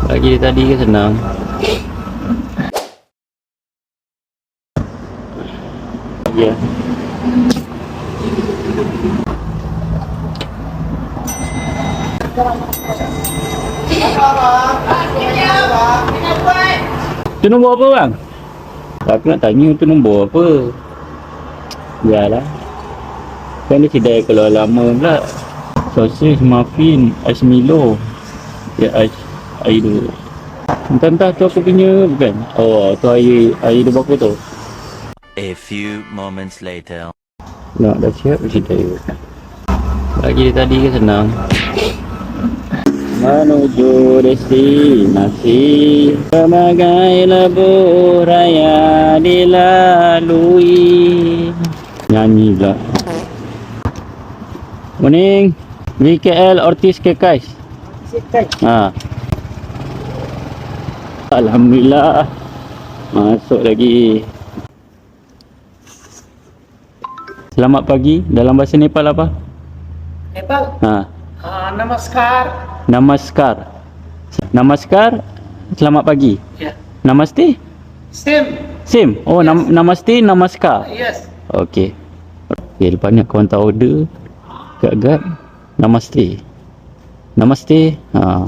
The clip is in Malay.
Pagi tadi ke senang. Ya. Tu nombor apa bang? Aku nak tanya tu nombor apa? Yalah. Kan dia kedai kalau lama pula. Sausage, muffin, ais Milo. Ya ais air dulu. Entah tu aku punya bukan? Oh, tu air dia berapa tu? A few moments later. Nak dah siap cerita. Pagi tadi ke senang. Menuju destinasi sebagai lebuh raya dilalui. Nyanyi pula. Morning. VKL Ortiz Kekais. Ha. Alhamdulillah. Masuk lagi. Selamat pagi. Dalam bahasa Nepal apa? Nepal Ha. नमस्कार Namaskar. Namaskar. Selamat pagi. या Namaste. Same Same. Oh, Yes. namaste, namaskar. Yes Okey. Okay, lepas ni aku hantar order kat Namaste. Namaste. Ha.